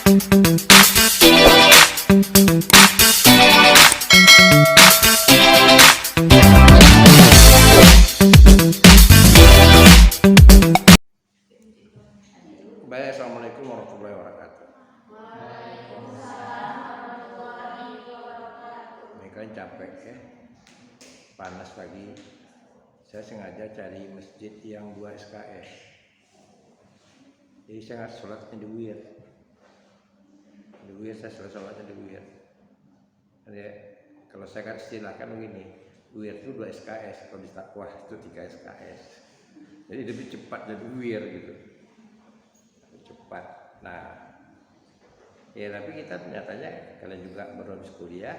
Baik, assalamualaikum warahmatullahi wabarakatuh. Ini kan capek ya, panas lagi. Saya sengaja cari masjid yang 2 SKS. Jadi saya sholatnya di WIR. Di WIR saya sholatnya di WIR. Jadi, kalau saya kan istilahkan begini, WIR itu 2 SKS, kalau di takwah itu 3 SKS. Jadi lebih cepat dari WIR gitu. Cepat. Nah, ya tapi kita nyatanya kalian juga baru habis kuliah,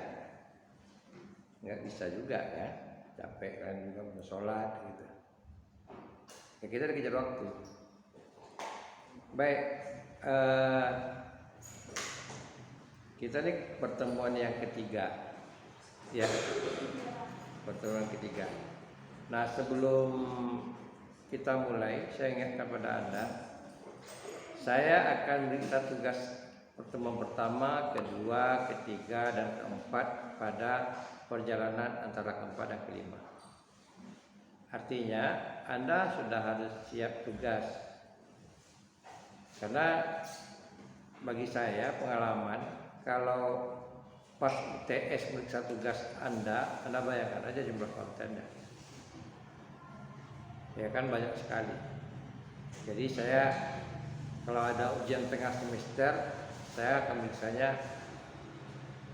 nggak bisa juga ya, capek kan juga mau sholat gitu. Ya kita dikejar waktu. Baik, kita nih pertemuan yang ketiga, ya, pertemuan ketiga. Nah sebelum kita mulai, saya ingatkan kepada Anda. Saya akan berikan tugas pertemuan pertama, kedua, ketiga, dan keempat pada perjalanan antara keempat dan kelima. Artinya Anda sudah harus siap tugas. Karena bagi saya pengalaman, kalau pas UTS meriksa tugas Anda bayangkan aja jumlah kontennya. Ya kan banyak sekali. Jadi saya kalau ada ujian tengah semester, saya akan misalnya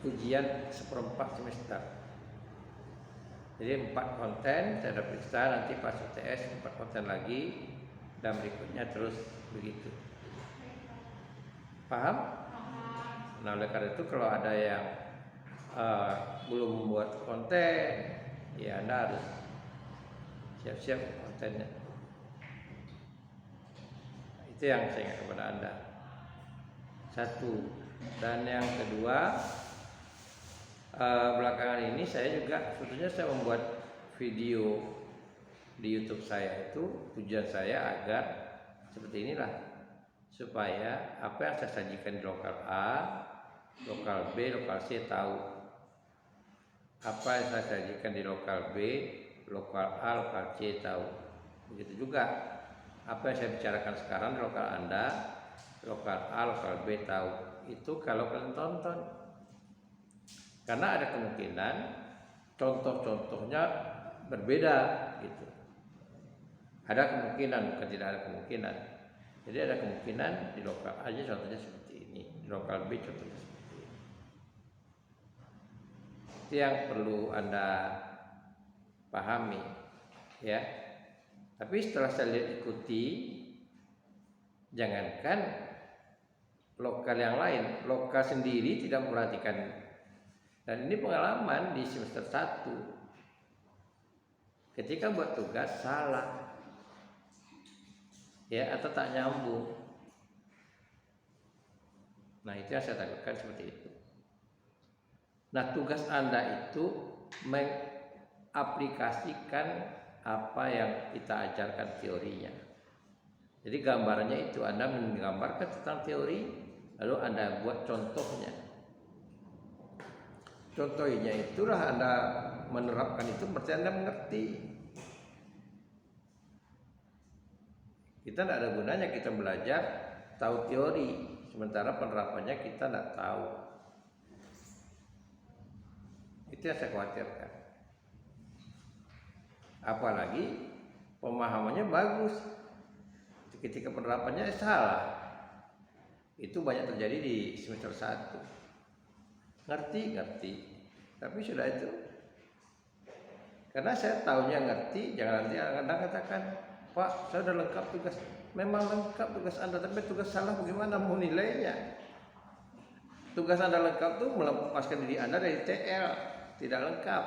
ujian 1/4 semester. Jadi 4 konten saya udah periksa, nanti pas UTS 4 konten lagi, dan berikutnya terus begitu. Paham? Nah oleh karena itu kalau ada yang belum membuat konten, ya Anda harus siap-siap kontennya. Itu yang saya ingat kepada Anda. Satu. Dan yang kedua, belakangan ini saya juga sebetulnya saya membuat video di YouTube saya, itu tujuan saya agar seperti inilah, supaya apa yang saya sajikan di lokal A, lokal B, lokal C tahu. Apa yang saya sajikan di lokal B, lokal A, lokal C tahu. Begitu juga apa yang saya bicarakan sekarang di lokal Anda, lokal A, lokal B tahu. Itu kalau kalian tonton. Karena ada kemungkinan contoh-contohnya berbeda gitu. Ada kemungkinan, bukan tidak ada kemungkinan. Jadi ada kemungkinan di lokal A contohnya seperti ini, di lokal B contohnya seperti ini. Itu yang perlu Anda pahami ya. Tapi setelah saya lihat ikuti, jangankan lokal yang lain, lokal sendiri tidak memperhatikan. Dan ini pengalaman di semester 1. Ketika buat tugas salah, ya, atau tak nyambung. Nah itu yang saya takutkan seperti itu. Nah tugas Anda itu mengaplikasikan apa yang kita ajarkan teorinya. Jadi gambarannya itu Anda menggambarkan tentang teori, lalu Anda buat contohnya. Contohnya itulah Anda menerapkan itu berarti Anda mengerti. Kita tidak ada gunanya kita belajar tahu teori, sementara penerapannya kita tidak tahu. Itu yang saya khawatirkan. Apalagi pemahamannya bagus, ketika penerapannya salah. Itu banyak terjadi di semester 1. Ngerti, tapi sudah itu. Karena saya tahunya ngerti, jangan nanti Anda katakan, Pak, saya sudah lengkap tugas. Memang lengkap tugas Anda, tapi tugas salah bagaimana mau nilainya? Tugas Anda lengkap tuh melepaskan diri Anda dari TL, tidak lengkap.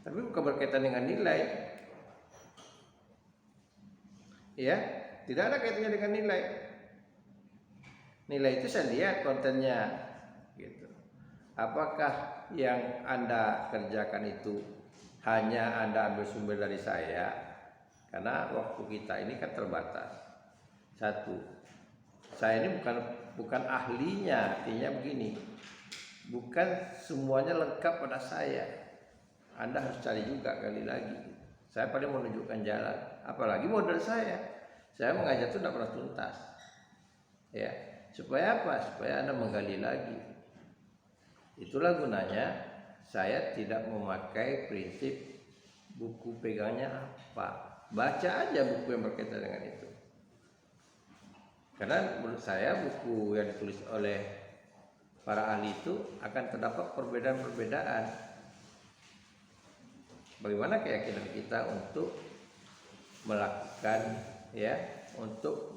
Tapi bukan berkaitan dengan nilai. Ya, tidak ada kaitannya dengan nilai. Nilai itu saya lihat kontennya gitu. Apakah yang Anda kerjakan itu hanya Anda ambil sumber dari saya? Karena waktu kita ini kan terbatas. 1. saya ini bukan ahlinya, artinya begini, bukan semuanya lengkap pada saya. Anda harus cari juga kali lagi. Saya paling menunjukkan jalan, apalagi modal saya mengajar itu tidak pernah tuntas, ya. Supaya apa? Supaya Anda menggali lagi. Itulah gunanya saya tidak memakai prinsip buku pegangnya apa. Baca aja buku yang berkaitan dengan itu. Karena menurut saya buku yang ditulis oleh para ahli itu akan terdapat perbedaan-perbedaan. Bagaimana keyakinan kita untuk melakukan, ya, untuk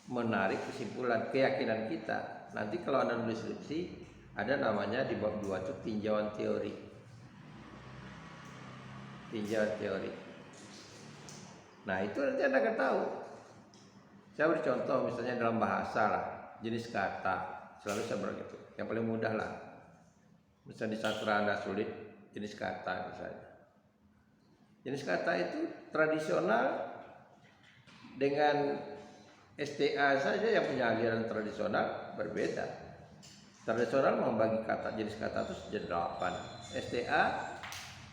menarik kesimpulan keyakinan kita. Nanti kalau Anda nulis skripsi, ada namanya di bab 2 itu tinjauan teori. Tinjauan teori. Nah, itu nanti Anda akan tahu. Saya beri contoh misalnya dalam bahasa lah, jenis kata, selalu saya begitu. Yang paling mudah lah. Misalnya di sastra Anda sulit, jenis kata misalnya. Jenis kata itu tradisional dengan STA saja yang punya aliran tradisional berbeda. Tradisional membagi kata jenis kata itu jadi 8. STA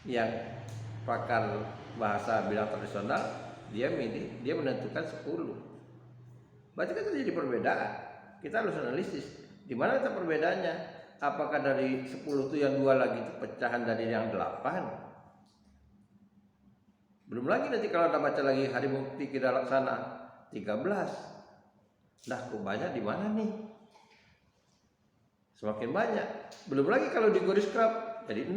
yang pakar bahasa bilang tradisional, dia menentukan 10. Berarti kan terjadi perbedaan. Kita harus analisis di mana letak perbedaannya. Apakah dari 10 itu yang 2 lagi itu pecahan dari yang 8? Belum lagi nanti kalau Anda baca lagi Harimukti Kida Laksana 13. Nah, kok banyak di mana nih? Semakin banyak. Belum lagi kalau di Goris Krab jadi 6.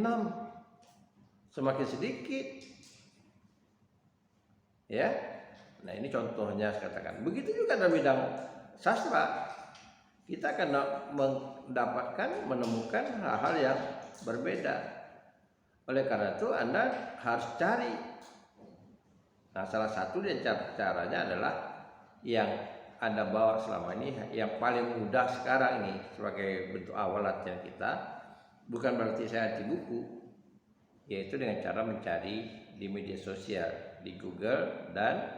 Semakin sedikit. Ya. Nah, ini contohnya saya katakan. Begitu juga dalam bidang sastra. Kita akan menemukan hal-hal yang berbeda. Oleh karena itu Anda harus cari. Nah, salah satu dari caranya adalah yang Anda bawa selama ini, yang paling mudah sekarang ini sebagai bentuk awal latihan kita, bukan berarti saya anti buku, yaitu dengan cara mencari di media sosial, di Google dan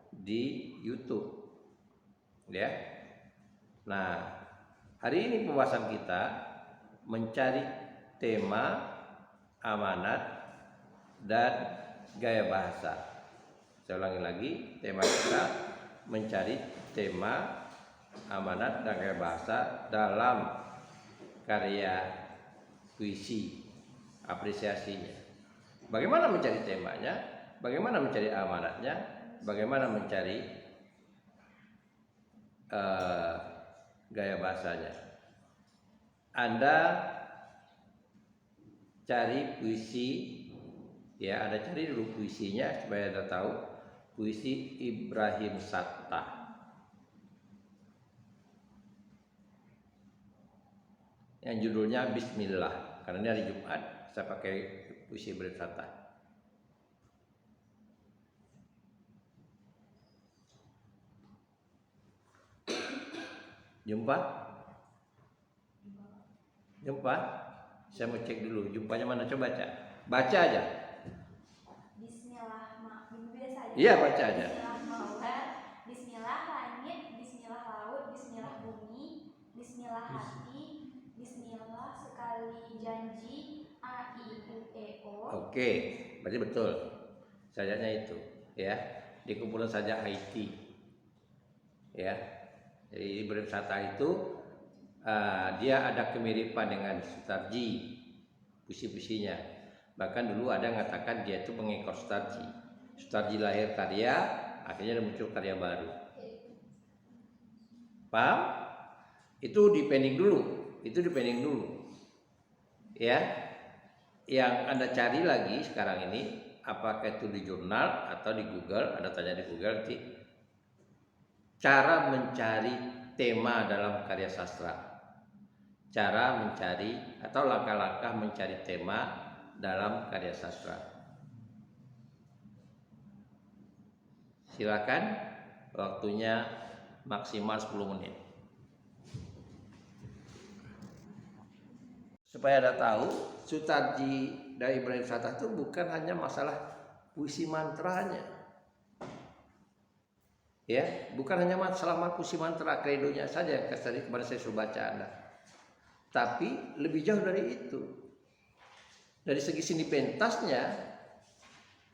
di YouTube, ya. Nah, hari ini pembahasan kita mencari tema, amanat, dan gaya bahasa. Saya ulangi lagi, tema kita mencari tema, amanat, dan gaya bahasa dalam karya puisi, apresiasinya. Bagaimana mencari temanya, bagaimana mencari amanatnya, bagaimana mencari gaya bahasanya. Anda cari puisi, ya, Anda cari dulu puisinya supaya Anda tahu. Puisi Ibrahim Sattah yang judulnya Bismillah. Karena ini hari Jumat, saya pakai puisi Ibrahim Sattah. Jumpa? Saya mau cek dulu. Jumpanya mana? Coba baca. Baca aja. Bismillah, biasa aja. Iya, baca aja. Bismillah maulat, Bismillah langit, Bismillah laut, Bismillah bumi, Bismillah hati, Bismillah sekali janji, A I U E O. Oke, berarti betul. Sajaknya itu, ya. Di kumpulan sajak Haiti, ya. Jadi Ibrahim Sattah itu dia ada kemiripan dengan Sutarji, puisi-puisinya. Bahkan dulu ada yang mengatakan dia itu pengekor Sutarji. Sutarji lahir karya, akhirnya ada muncul karya baru. Paham? Itu dipending dulu. Ya. Yang Anda cari lagi sekarang ini, apakah itu di jurnal atau di Google, Anda tanya di Google nanti. Cara mencari tema dalam karya sastra. Cara mencari atau langkah-langkah mencari tema dalam karya sastra. Silakan, waktunya maksimal 10 menit. Supaya Anda tahu, Sutarji dari Ibrahim Sattah itu bukan hanya masalah puisi mantranya. Ya, bukan hanya masalah makusi mantra kredonya saja tadi kemarin saya suruh baca Anda. Tapi lebih jauh dari itu. Dari segi seni pentasnya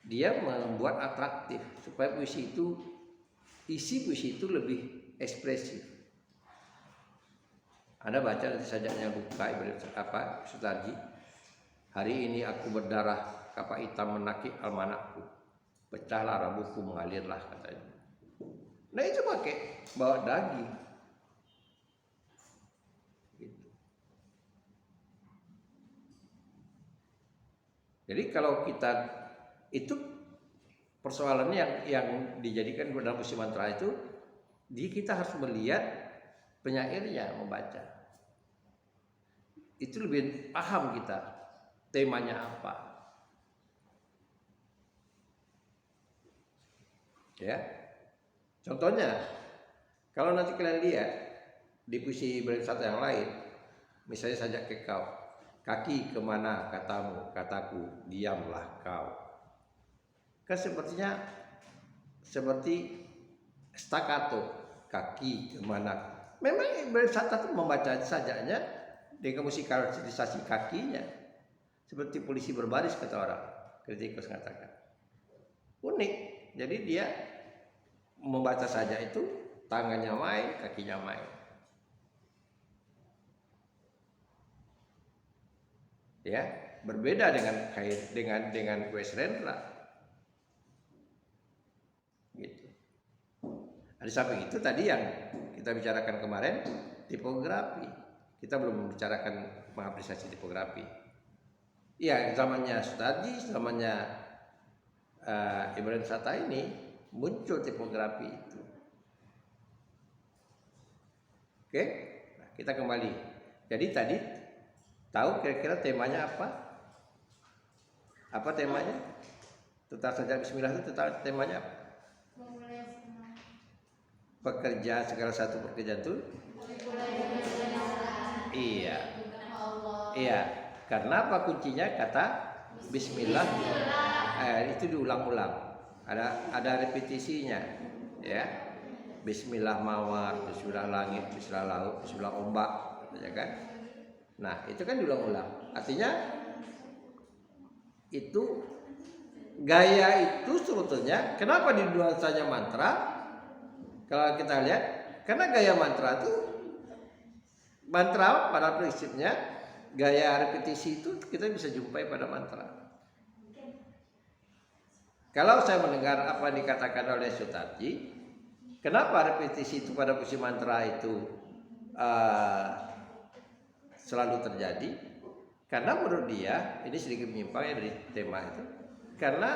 dia membuat atraktif supaya puisi itu isi puisi itu lebih ekspresif. Anda baca nanti sajaknya luka apa Sutarji. Hari ini aku berdarah kapak hitam menakik almanakku. Pecahlah rambutku mengalirlah katanya. Nah itu pakai bawa daging. Gitu. Jadi kalau kita itu persoalannya yang dijadikan dalam puisi mantra itu, kita harus melihat penyairnya membaca. Itu lebih paham kita temanya apa. Ya. Contohnya, kalau nanti kalian lihat di puisi berwisata yang lain, misalnya sajak ke kau, kaki kemana katamu, kataku, diamlah kau. Kan sepertinya seperti staccato, kaki kemana. Memang berwisata itu membaca sajaknya dengan musikalisasi kakinya, seperti polisi berbaris kata orang, kritikus mengatakan. Unik, jadi dia membaca saja itu tangannya main, kakinya main. Ya, berbeda dengan West Rendra. Gitu. Di samping itu tadi yang kita bicarakan kemarin tipografi. Kita belum membicarakan mengapresiasi tipografi. Ya, zamannya Sutarji, zamannya Ibrahim Satta ini muncul tipografi itu. Oke, nah, kita kembali. Jadi tadi tahu kira-kira temanya apa? Apa temanya? Tentang sajak Bismillah itu temanya apa? Pekerjaan segala satu pekerjaan itu. Iya. Iya. Karena apa kuncinya kata Bismillah? Itu diulang-ulang. Ada repetisinya, ya. Bismillah mawar, Bismillah langit, Bismillah laut, Bismillah ombak, ya kan? Nah itu kan diulang-ulang. Artinya itu gaya itu sebetulnya kenapa diduga saja mantra? Kalau kita lihat, karena gaya mantra itu mantra pada prinsipnya gaya repetisi itu kita bisa jumpai pada mantra. Kalau saya mendengar apa yang dikatakan oleh Sutarji, kenapa repetisi itu pada puisi mantra itu selalu terjadi? Karena menurut dia, ini sedikit menyimpang ya dari tema itu, karena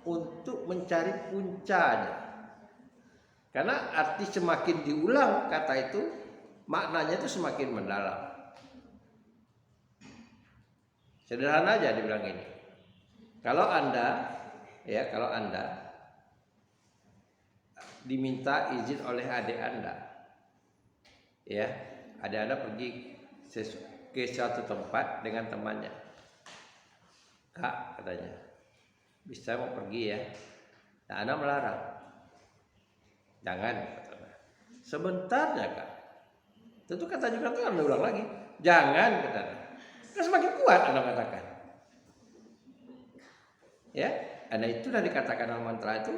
untuk mencari puncanya. Karena arti semakin diulang kata itu, maknanya itu semakin mendalam. Sederhana aja dibilang ini. Kalau Anda diminta izin oleh adik Anda, ya, adik Anda pergi ke suatu tempat dengan temannya. Kak, katanya, bisa mau pergi ya? Nah, Anda melarang. Jangan, katanya. Sebentar ya Kak. Tentu kata juga tuh Anda ulang lagi. Jangan, katanya. Kan semakin kuat Anda katakan. Ya, Anda itu sudah dikatakan dalam mantra itu,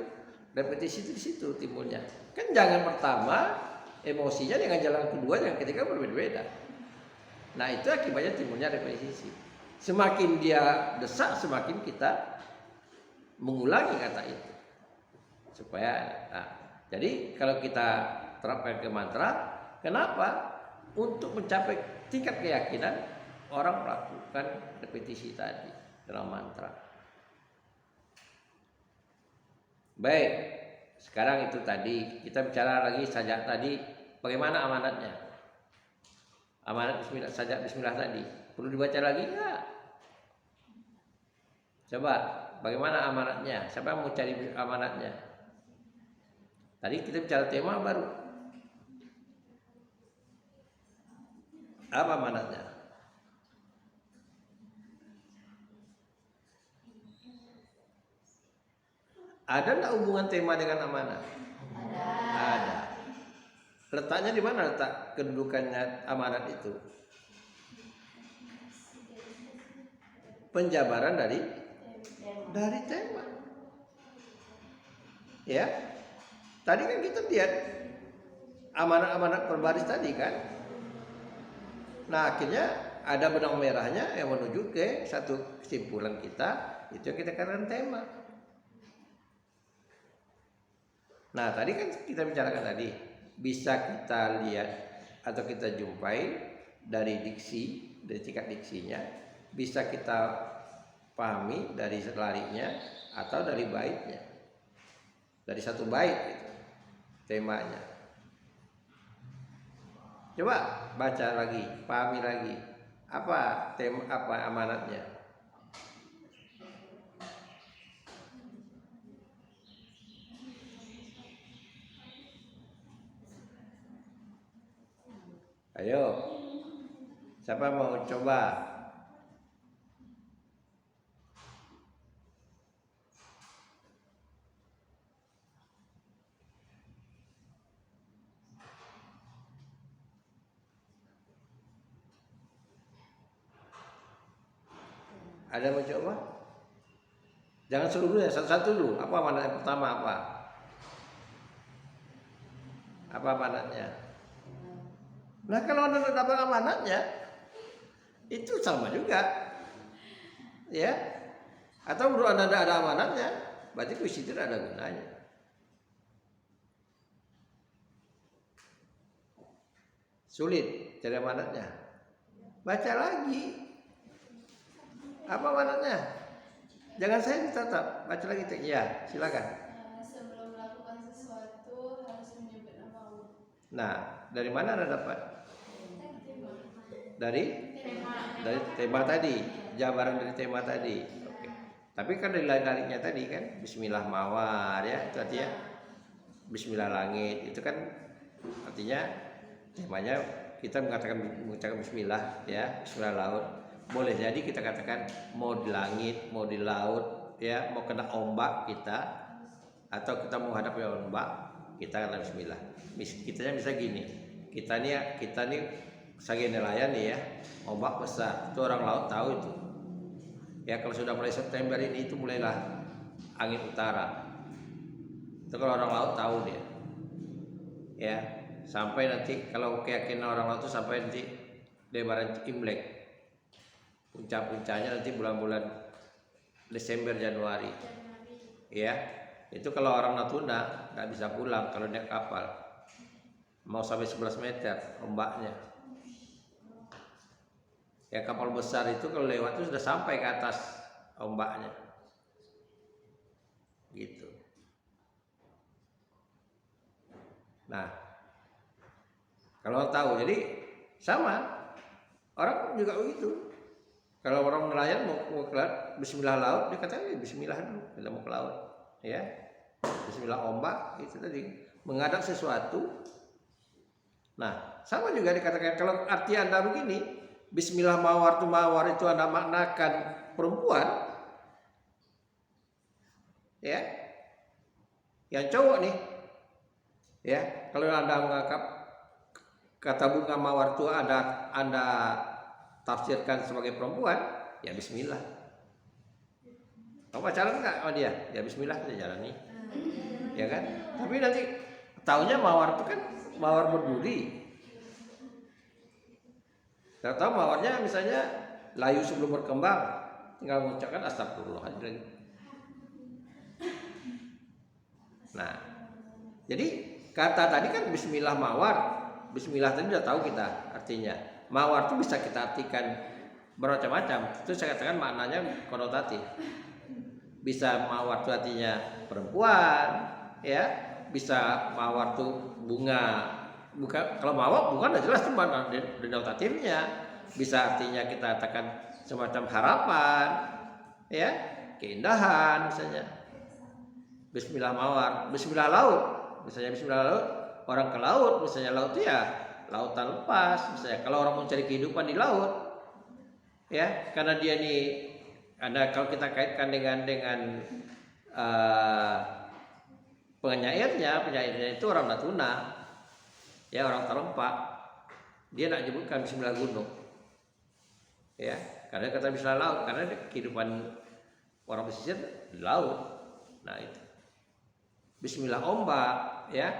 repetisi itu di situ timbulnya. Kan jangan pertama emosinya dengan jalan kedua yang ketiga berbeda-beda. Nah itu akibatnya timbulnya repetisi. Semakin dia desak, semakin kita mengulangi kata itu. Jadi kalau kita terapkan ke mantra, kenapa? Untuk mencapai tingkat keyakinan orang melakukan repetisi tadi dalam mantra. Baik, sekarang itu tadi kita bicara lagi sajak tadi, bagaimana amanatnya? Amanat Bismillah, sajak Bismillah tadi perlu dibaca lagi enggak? Coba, bagaimana amanatnya? Siapa yang mau cari amanatnya? Tadi kita bicara tema baru. Apa amanatnya? Ada enggak hubungan tema dengan amanat? Ada. Letaknya di mana letak kedudukannya amanat itu? Penjabaran dari tema. Ya. Tadi kan kita lihat amanat-amanat berbaris tadi kan. Nah, akhirnya ada benang merahnya yang menuju ke satu kesimpulan kita, itu yang kita katakan tema. Nah, tadi kan kita bicarakan tadi, bisa kita lihat atau kita jumpai dari diksi, dari tingkat diksinya, bisa kita pahami dari larinya atau dari baitnya. Dari satu bait gitu, temanya. Coba baca lagi, pahami lagi. Apa tema, apa amanatnya? Ayo. Siapa mau coba? Ada yang mau coba? Jangan seluruh ya, satu-satu dulu. Apa amanat yang pertama apa? Apa amanatnya? Nah, kalau Anda tidak dapat amanatnya, itu sama juga. Ya. Atau menurut Anda tidak ada amanatnya, berarti kuis itu tidak ada gunanya. Sulit cari amanatnya. Baca lagi. Apa amanatnya? Jangan saya ditatap, baca lagi. Ya, silakan. Sebelum melakukan sesuatu harus menyebut nama Allah. Nah, dari mana Anda dapat? Dari tema tadi, jabaran dari tema tadi. Oke. Tapi kan dari lain-lainnya tadi kan, Bismillah mawar ya, itu artinya Bismillah langit. Itu kan artinya temanya kita mengucapkan Bismillah ya, Bismillah laut. Boleh jadi kita katakan mau di langit, mau di laut, ya mau kena ombak kita, atau kita mau hadapi ombak, kita kata Bismillah. Kitanya bisa gini, kita nih sebagai nelayan nih ya, ombak besar, itu orang laut tahu itu. Ya kalau sudah mulai September ini itu mulailah angin utara. Itu kalau orang laut tahu dia. Ya sampai nanti kalau keyakinan orang laut itu sampai nanti lebaran Imlek. Puncak-puncaknya nanti bulan-bulan Desember Januari. Ya, itu kalau orang Natuna nggak bisa pulang kalau naik kapal. Mau sampai 11 meter ombaknya. Ya kapal besar itu kalau lewat itu sudah sampai ke atas ombaknya. Gitu. Nah, kalau tahu jadi sama orang juga begitu. Kalau orang nelayan mau ke laut, Bismillah laut, dia katakan Bismillah dulu, kita mau ke laut, ya. Bismillah ombak, itu tadi menghadap sesuatu. Nah, sama juga dikatakan kalau arti Anda begini, Bismillah mawar itu Anda maknakan perempuan, ya, yang cowok nih, ya. Kalau Anda menganggap kata bunga mawar itu Anda tafsirkan sebagai perempuan, ya Bismillah. Kamu pacaran nggak sama dia? Ya Bismillah kita jalani, ya kan? Tapi nanti taunya mawar itu kan mawar berduri. Tahu mawarnya misalnya layu sebelum berkembang, tinggal mengucapkan astagfirullah aja lagi. Nah, jadi kata tadi kan Bismillah mawar, Bismillah tadi udah tahu kita artinya. Mawar itu bisa kita artikan bermacam-macam. Itu saya katakan maknanya konotatif. Bisa mawar itu artinya perempuan, ya. Bisa mawar itu bunga. Bukan kalau mawar bunga udah jelas itu makna denotatifnya. Bisa artinya kita katakan semacam harapan, ya, keindahan misalnya. Bismillah mawar, Bismillah laut. Misalnya Bismillah laut, orang ke laut, misalnya laut itu ya lautan lepas, misalnya kalau orang mencari kehidupan di laut, ya karena dia nih, karena kalau kita kaitkan dengan penyairnya itu orang Natuna, Ya, orang terempak dia nak nyebutkan bismillah gunung. Ya, karena kata bismillah laut, karena kehidupan orang pesisir di laut. Nah, itu. Bismillah ombak, ya.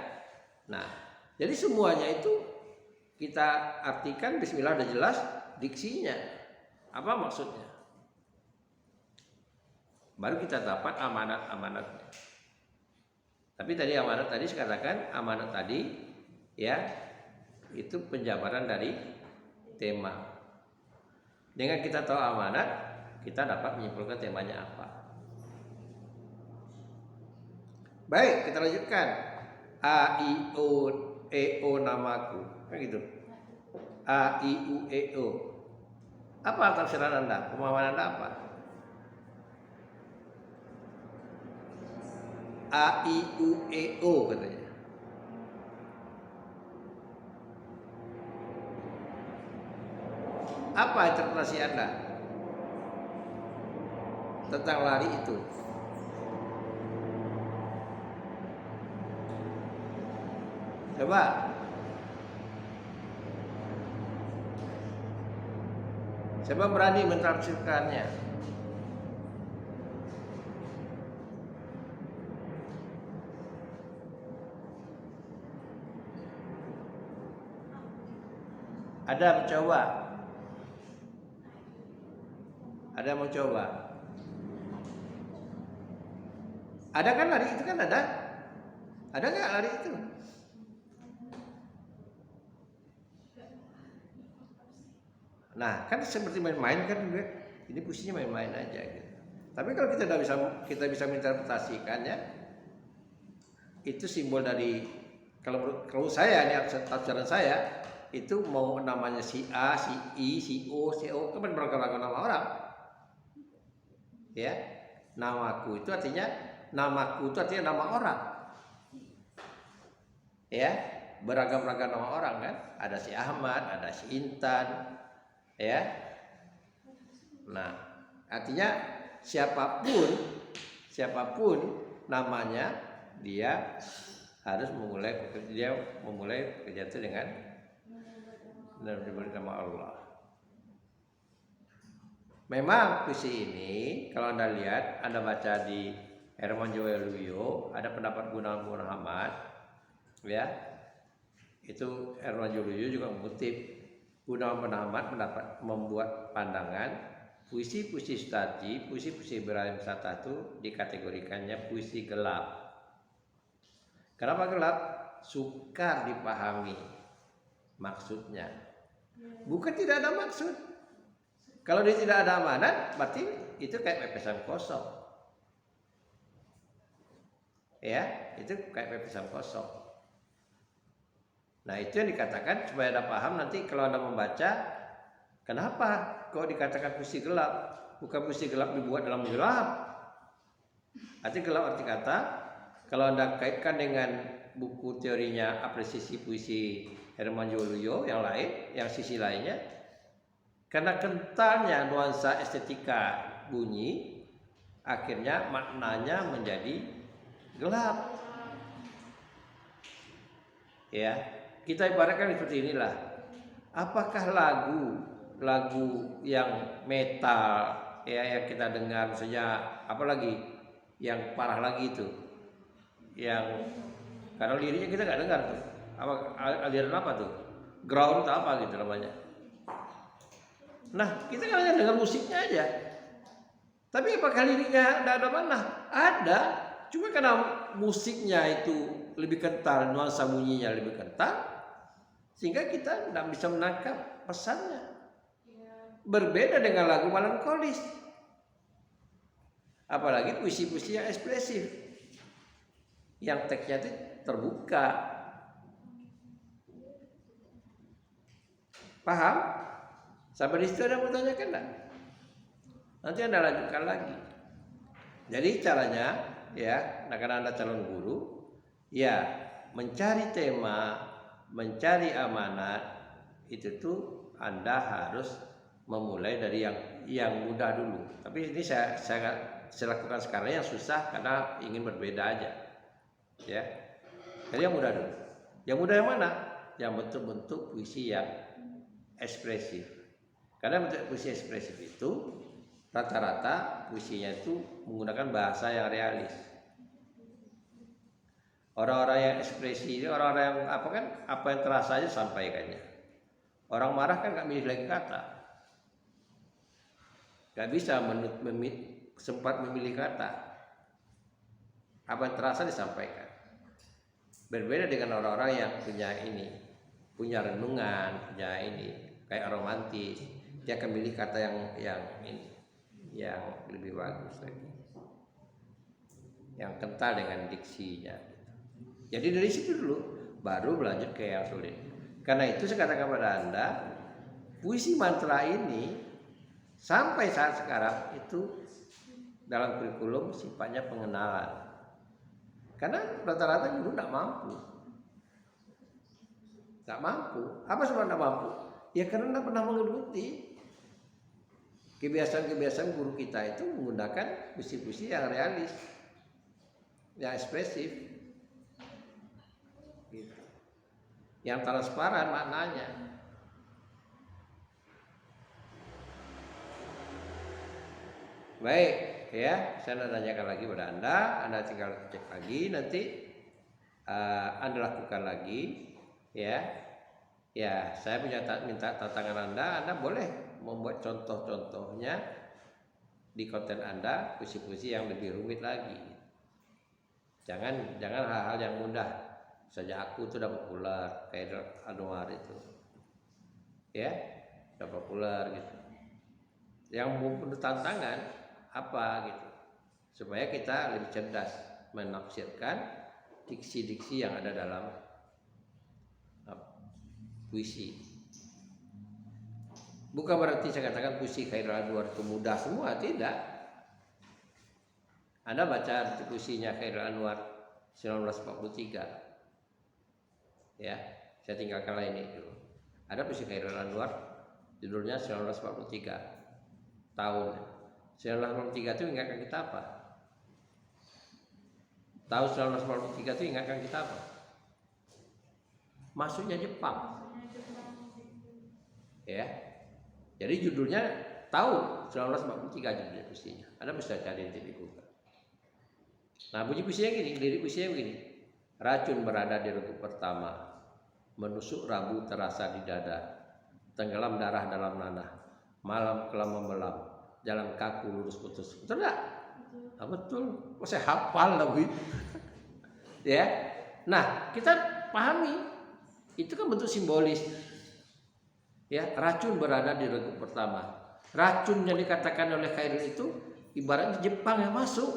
Nah, jadi semuanya itu kita artikan bismillah udah jelas diksinya. Apa maksudnya? Baru kita dapat amanat-amanatnya. Tapi tadi amanat tadi saya katakan amanat tadi ya itu penjabaran dari tema. Dengan kita tahu amanat, kita dapat menyimpulkan temanya apa. Baik, kita lanjutkan. A I O E O namaku. Kan gitu. A I U E O. Apa tafsiran Anda? Pemahaman Anda apa? A I U E O katanya. Apa interpretasi Anda tentang lari itu? Coba. Siapa berani mentafsirkannya? Ada mencoba? Ada yang mencoba? Ada kan lari itu kan ada? Ada nggak lari itu? Nah, kan seperti main-main kan juga. Ini posisinya main-main aja gitu. Tapi kalau kita bisa menginterpretasikannya, itu simbol dari kalau saya ini tafsiran saya itu mau namanya si A, si I, si O, kan beragam-ragam nama orang. Ya, namaku itu artinya nama orang. Ya, beragam-ragam nama orang kan. Ada si Ahmad, ada si Intan. Ya, nah artinya siapapun namanya dia harus memulai bekerja itu dengan diberi nama Allah. Memang puisi ini kalau Anda lihat, Anda baca di Hermann Joeluyo ada pendapat Gunawan Muhammad, ya itu Hermann Joeluyo juga mengutip Gunawan Muhammad membuat pandangan puisi-puisi Sutarji, puisi-puisi Ibrahim Satta itu dikategorikannya puisi gelap. Kenapa gelap? Sukar dipahami maksudnya. Bukan tidak ada maksud. Kalau dia tidak ada amanat, berarti itu kayak pepesan kosong. Ya, itu kayak pepesan kosong. Nah, itu yang dikatakan supaya Anda paham nanti kalau Anda membaca, kenapa kok dikatakan puisi gelap? Bukan puisi gelap dibuat dalam gelap. Arti gelap arti kata, kalau Anda kaitkan dengan buku teorinya apresiasi puisi Hermann Joeluyo yang lain, yang sisi lainnya, karena kentalnya nuansa estetika bunyi, akhirnya maknanya menjadi gelap. Ya. Kita ibaratkan seperti inilah. Apakah lagu yang metal ya yang kita dengar misalnya apalagi yang parah lagi itu. Yang karena liriknya kita nggak dengar tuh. Apa aliran apa tuh? Ground atau apa gitu namanya. Nah, kita kan hanya dengar musiknya aja. Tapi apakah liriknya ada mana? Ada. Cuma karena musiknya itu lebih kental, nuansa bunyinya lebih kental, sehingga kita tidak bisa menangkap pesannya. Berbeda dengan lagu melankolis. Apalagi puisi-puisi yang ekspresif. Yang teksnya itu terbuka. Paham? Sampai di situ ada mau tanyakan enggak? Nanti Anda lanjutkan lagi. Jadi caranya ya, karena Anda calon guru, ya mencari tema, mencari amanat itu tuh Anda harus memulai dari yang mudah dulu. Tapi ini saya lakukan sekarang yang susah karena ingin berbeda aja. Ya. Jadi yang mudah dulu. Yang mudah yang mana? yang bentuk-bentuk puisi yang ekspresif. Karena bentuk puisi ekspresif itu rata-rata puisinya itu menggunakan bahasa yang realis. Orang-orang yang ekspresi ini orang-orang yang apa yang terasa aja sampaikannya. Orang marah kan nggak milih lagi kata, nggak bisa sempat memilih kata. Apa yang terasa disampaikan. Berbeda dengan orang-orang yang punya renungan, punya kayak romantis. Dia akan milih kata yang lebih bagus lagi, yang kental dengan diksinya. Jadi dari situ dulu baru berlanjut ke yang sulit. Karena itu saya katakan kepada Anda, puisi mantra ini sampai saat sekarang itu dalam kurikulum sifatnya pengenalan. Karena rata-rata guru tidak mampu. Apa sebab tidak mampu? Ya karena tidak pernah mengikuti kebiasaan-kebiasaan guru kita itu menggunakan puisi-puisi yang realis, yang ekspresif, gitu. Yang transparan maknanya. Baik, ya, saya nak tanyakan lagi pada Anda tinggal cek lagi nanti, Anda lakukan lagi, ya. Ya, saya minta tantangan Anda boleh membuat contoh-contohnya di konten Anda, puisi-puisi yang lebih rumit lagi. Jangan hal-hal yang mudah. Saja aku tuh udah populer kayak Anwar itu, ya, udah populer gitu. Yang mau tantangan apa gitu, supaya kita lebih cerdas menafsirkan diksi-diksi yang ada dalam puisi. Bukan berarti saya katakan puisi Khairul Anwar itu mudah semua, tidak. Anda baca puisinya Khairul Anwar 1943. Ya, saya tinggalkanlah ini dulu. Ada puisi Khairul Anwar judulnya 1943. Tahun 1943 itu ingatkan kita apa? Tahun 1943 itu ingatkan kita apa? Masuknya Jepang. Ya. Jadi judulnya tahun 1943 judulnya puisinya. Anda bisa cari di Google. Nah, bunyi puisinya gini, lirik puisinya begini. Racun berada di regu pertama, menusuk rabu terasa di dada, tenggelam darah dalam nanah, malam kelam membelam, jalan kaku lurus putus. Betul enggak? Betul. Kok saya hafal lebih. Ya. Nah, kita pahami itu kan bentuk simbolis. Ya, racun berada di regu pertama. Racun yang dikatakan oleh Khairul itu ibaratnya Jepang yang masuk,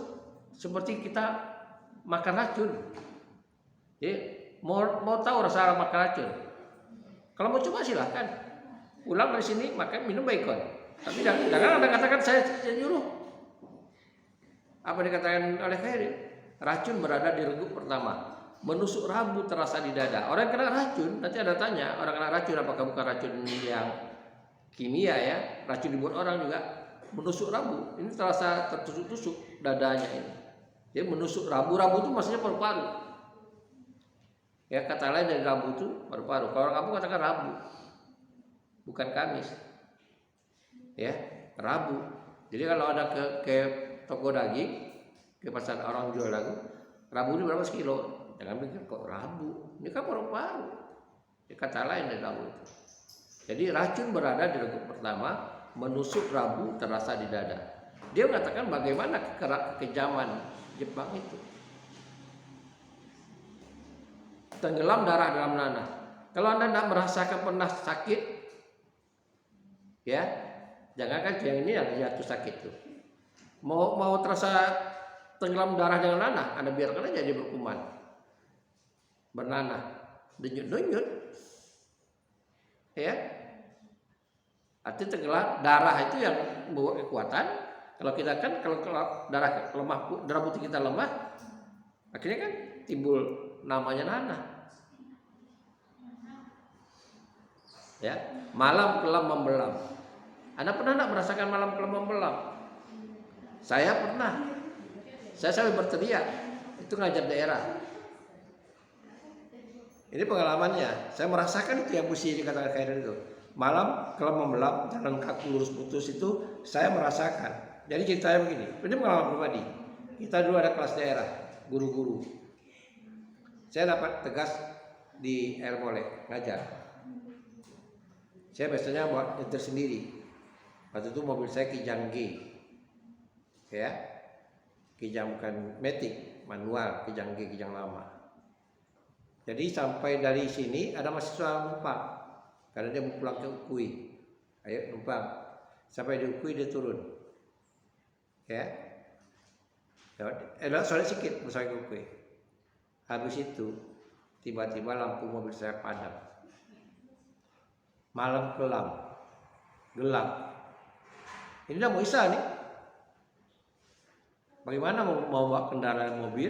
seperti kita makan racun. Jadi mau tahu rasa makan racun? Kalau mau coba silahkan. Pulang dari sini makan minum bacon. Tapi jangan Anda katakan saya nyuruh. Apa dikatakan oleh Khairul? Racun berada di regu pertama, menusuk rabu terasa di dada. Orang kena racun, nanti ada tanya, orang kena racun apakah bukan racun yang kimia ya? Racun dibuat orang juga menusuk rabu. Ini terasa tertusuk-tusuk dadanya ini. Jadi menusuk rabu itu maksudnya paru-paru. Ya, kata lain dari rabu itu paru-paru. Kalau orang kampung katakan rabu, bukan Kamis. Ya, rabu. Jadi kalau ada ke toko daging, ke pasar orang jual daging, rabu ini berapa sekilo? Jangan pikir kok rabu, ini kan paru-paru. Ini kata lain dari rabu itu. Jadi racun berada di regu pertama, menusuk rabu terasa di dada. Dia mengatakan bagaimana kekejaman Jepang itu. Tenggelam darah dalam nanah. Kalau Anda tidak merasakan pernah sakit, ya, jangankan yang ini yang jatuh sakit tuh. Mau terasa tenggelam darah dengan nanah, Anda biarkan aja dia berkuman, bernanah, denyut-denyut, ya. Artinya tenggelam darah itu yang membawa kekuatan. Kalau kita kan kalau darah lemah, darah putih kita lemah, akhirnya kan timbul namanya nanah. Ya, malam kelam membelam. Anda pernah enggak merasakan malam kelam membelam? Saya pernah. Saya sampai berteriak. Itu ngajar daerah. Ini pengalamannya. Saya merasakan itu yang mesti dikatakan Khairil itu. Malam kalau membelam jalan kaki lurus putus itu saya merasakan. Jadi ceritanya begini. Ini pengalaman pribadi. Kita dulu ada kelas daerah, guru-guru. Saya dapat tugas di Ermole ngajar. Saya biasanya buat nyetir sendiri. Waktu itu mobil saya Kijang G, ya, Kijang bukan Matic, manual, Kijang G, Kijang lama. Jadi sampai dari sini ada mahasiswa numpang, karena dia mau pulang ke Ukui. Ayo numpang. Sampai di Ukui dia turun, ya. Soalnya sedikit mau sampai ke Ukui. Habis itu tiba-tiba lampu mobil saya padam. Malam kelam, gelap. Ini udah mau isya nih. Bagaimana mau bawa kendaraan mobil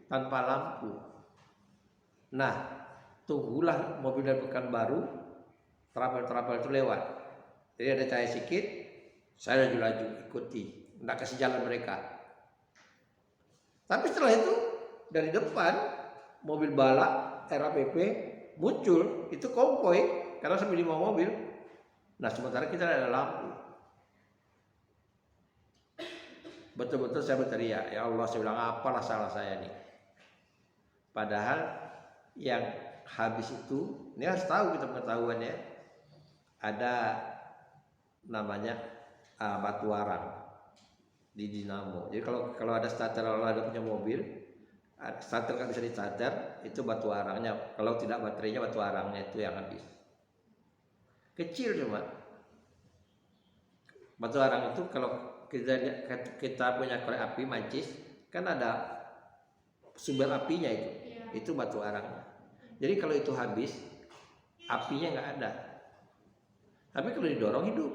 tanpa lampu? Nah, tunggulah mobil dari Pekanbaru, trapel-trapel itu lewat. Jadi ada cahaya sedikit, saya laju-laju ikuti, tidak kasih jalan mereka. Tapi setelah itu dari depan mobil balak RAPP muncul, itu konvoy karena sampai 5 mobil. Nah, sementara kita ada lampu. Betul-betul saya berteriak, ya Allah, saya bilang apalah salah saya nih. Padahal yang habis itu, ini harus tahu kita pengetahuannya, ada namanya batu arang di dinamo. Jadi kalau ada starter, kalau ada punya mobil, starter kan bisa di-starter, itu batu arangnya. Kalau tidak baterainya, batu arangnya itu yang habis. Kecil cuma. Batu arang itu kalau kita punya korek api mancis, kan ada sumber apinya itu batu arang. Jadi kalau itu habis, apinya nggak ada. Tapi kalau didorong hidup.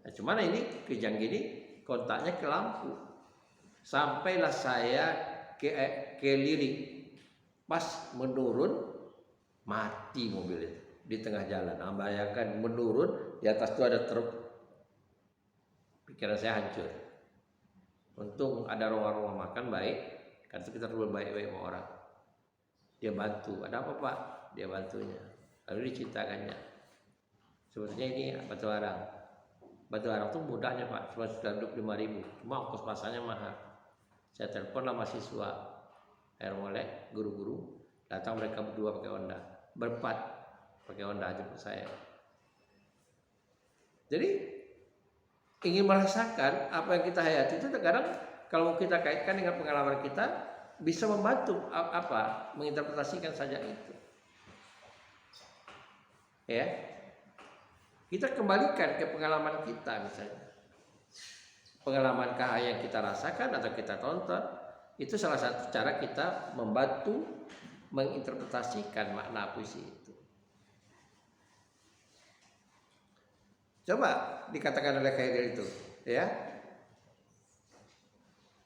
Nah, cuman ini Kijang gini kontaknya ke lampu. Sampailah saya ke lirik, pas menurun mati mobil itu di tengah jalan. Nah, bayangkan menurun di atas itu ada truk. Pikiran saya hancur. Untung ada rumah makan baik, karena kita perlu baik-baik sama orang. Dia bantu. Ada apa Pak? Dia bantunya. Lalu diceritakannya. Sebetulnya ini batu arang. Batu arang itu mudahnya Pak, cuma sudah 25.000. Cuma ongkos pasarnya mahal. Saya teleponlah mahasiswa Ermole, guru-guru. Datang mereka berdua pakai Honda, berempat pakai Honda jemput saya. Jadi ingin merasakan apa yang kita hayati itu terkadang kalau kita kaitkan dengan pengalaman kita bisa membantu menginterpretasikan saja itu. Ya. Kita kembalikan ke pengalaman kita misalnya. Pengalaman yang kita rasakan atau kita tonton itu salah satu cara kita membantu menginterpretasikan makna puisi itu. Coba dikatakan oleh Khairil itu, ya.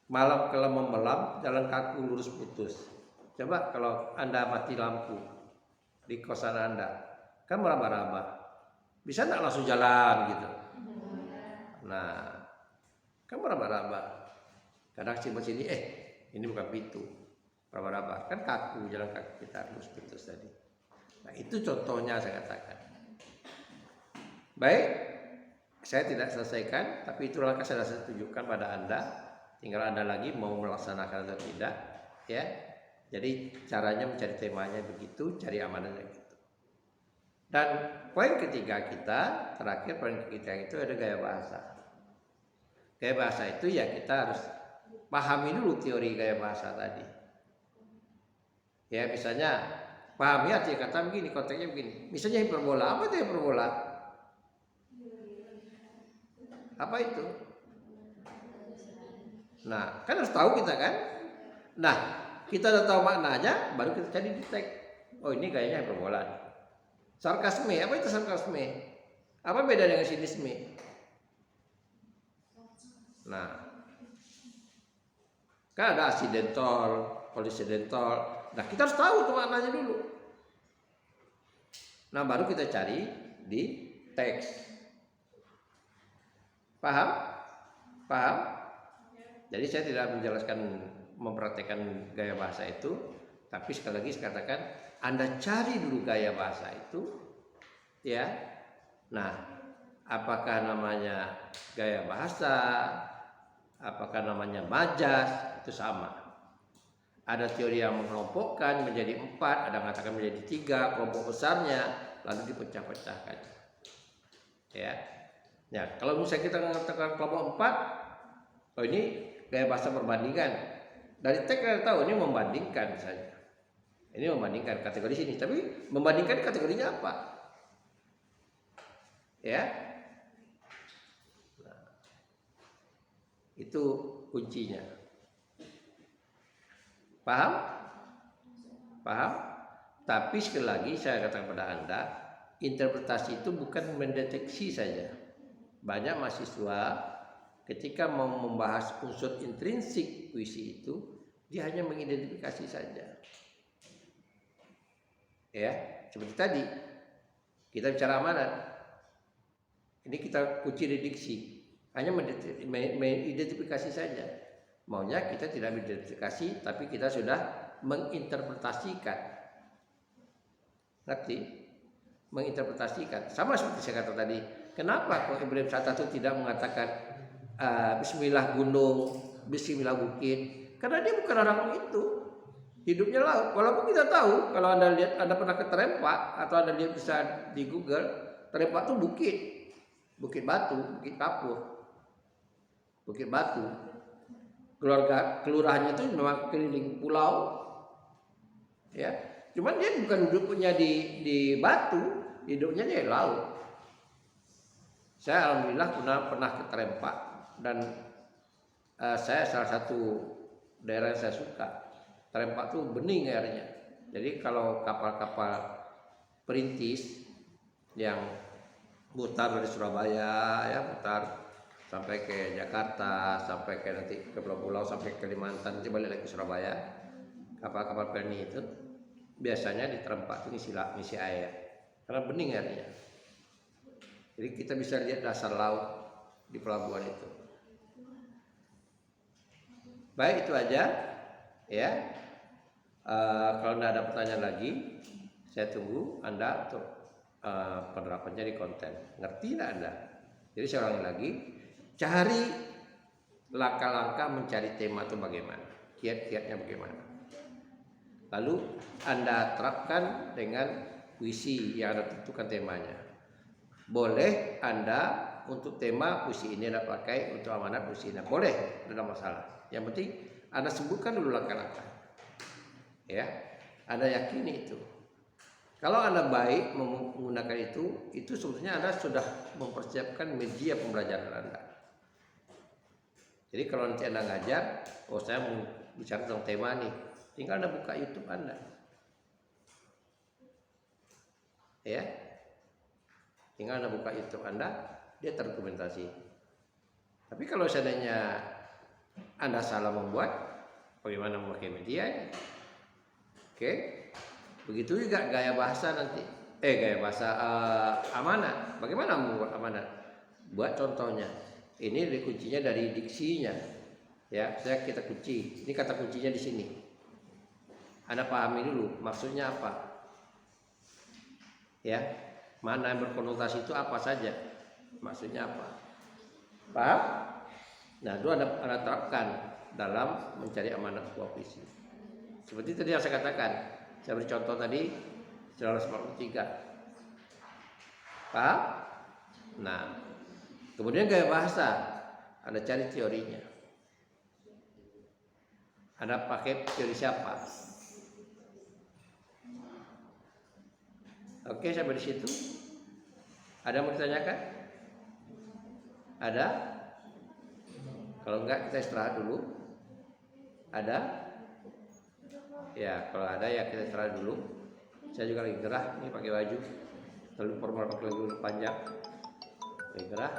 Malam kelam membelam, jalan kaki lurus putus. Coba kalau Anda mati lampu di kosan Anda, kan meraba-raba. Bisa enggak langsung jalan gitu? Nah, kan meraba-raba. Kadang sini ini bukan pintu. Meraba-raba, kan kaku, jalan kaki kita lurus putus tadi. Nah, itu contohnya saya katakan. Baik, saya tidak selesaikan, tapi itulah yang saya tunjukkan pada Anda. Tinggal Anda lagi mau melaksanakan atau tidak, ya. Jadi caranya mencari temanya begitu, cari amanahnya gitu. Dan poin ketiga kita, terakhir poin ketiga itu ada gaya bahasa. Gaya bahasa itu ya kita harus pahami dulu teori gaya bahasa tadi. Ya misalnya pahami arti kata begini, konteksnya begini. Misalnya hiperbola, apa itu hiperbola? Apa itu? Nah, kan harus tahu kita kan? Nah, kita udah tahu maknanya, baru kita cari di teks. Oh, ini gayanya hiperbola. Sarkasme, apa itu sarkasme? Apa beda dengan sinisme? Nah, kan ada asidentol, polisidentol. Nah, kita harus tahu tuh maknanya dulu. Nah, baru kita cari di teks. Paham? Paham? Jadi saya tidak menjelaskan mempraktekkan gaya bahasa itu, Tapi sekali lagi saya katakan, Anda cari dulu gaya bahasa itu, ya. Nah, apakah namanya gaya bahasa, apakah namanya majas, itu sama. Ada teori yang mengelompokkan menjadi 4, ada yang mengatakan menjadi 3, kelompok besarnya, lalu dipecah-pecahkan. Ya. Ya, kalau misalnya kita mengatakan kelompok 4, oh ini gaya bahasa perbandingan. Dari teks kita tahu ini membandingkan saja. Ini membandingkan kategori sini, tapi membandingkan kategorinya apa? Ya. Nah, itu kuncinya. Paham? Paham? Tapi sekali lagi saya katakan kepada Anda, interpretasi itu bukan mendeteksi saja. Banyak mahasiswa ketika mau membahas unsur intrinsik puisi itu, dia hanya mengidentifikasi saja. Ya, seperti tadi kita bicara amanat. Ini kita kunci di diksi, hanya mengidentifikasi saja. Maunya kita tidak mengidentifikasi, tapi kita sudah menginterpretasikan. Ngerti? Menginterpretasikan. Sama seperti saya kata tadi. Kenapa kok Ibrahim Sattatu tidak mengatakan Bismillah gunung, Bismillah bukit? Karena dia bukan orang itu. Hidupnya laut. Walaupun kita tahu, kalau Anda lihat, Anda pernah ke Terempak atau Anda lihat bisa di Google, Terempak itu bukit. Bukit Batu, Bukit Kapur. Bukit Batu. Kelurahannya itu memang keliling pulau. Ya. Cuman dia bukan hidupnya di batu, hidupnya di laut. Saya alhamdulillah pernah ke Terempak dan saya salah satu daerah yang saya suka. Terempak tuh bening airnya. Jadi kalau kapal-kapal perintis yang mutar dari Surabaya, ya mutar sampai ke Jakarta, sampai ke nanti ke pulau-pulau, sampai ke Kalimantan, nanti balik lagi ke Surabaya. Kapal-kapal perintis itu biasanya di Terempak itu ngisi air, karena bening airnya. Jadi kita bisa lihat dasar laut di pelabuhan itu. Baik, itu aja, ya. Kalau tidak ada pertanyaan lagi, saya tunggu Anda untuk penerapannya di konten. Ngerti tidak Anda? Jadi saya ulangi lagi, cari langkah-langkah mencari tema itu bagaimana, kiat-kiatnya bagaimana. Lalu Anda terapkan dengan puisi yang Anda tentukan temanya. Boleh Anda untuk tema puisi ini Anda pakai untuk amanat puisi ini, boleh, tidak ada masalah. Yang penting Anda sebutkan dulu langkah-langkah. Ya, Anda yakini itu. Kalau Anda baik menggunakan itu sebetulnya Anda sudah mempersiapkan media pembelajaran Anda. Jadi kalau nanti Anda ngajar, oh saya mau bicara tentang tema nih, tinggal Anda buka YouTube Anda. Ya. Tinggal Anda buka YouTube Anda, dia terdokumentasi. Tapi kalau seandainya Anda salah membuat, bagaimana memakai media? Oke. Begitu juga gaya bahasa nanti. Gaya bahasa amanat. Bagaimana membuat amanat? Buat contohnya. Ini kuncinya dari diksinya. Ya, kita kunci. Ini kata kuncinya di sini. Anda pahami dulu maksudnya apa. Ya. Mana yang berkonotasi itu apa saja? Maksudnya apa? Paham? Nah, itu Anda terapkan dalam mencari amanat sebuah puisi. Seperti tadi yang saya katakan, saya beri contoh tadi 143. Paham? Nah, kemudian gaya bahasa, Anda cari teorinya. Anda pakai teori siapa? Oke, sampai di situ. Ada yang mau ditanyakan? Ada? Kalau enggak kita istirahat dulu. Ada? Ya, kalau ada ya kita istirahat dulu. Saya juga lagi gerah, nih pakai baju terlalu formal, pakai baju panjang. Lagi gerah.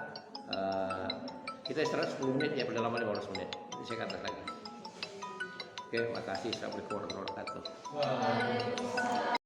Kita istirahat 10 menit ya, paling lama 15 menit. Nanti saya katakan lagi. Oke, makasih. Assalamualaikum warahmatullahi wabarakatuh.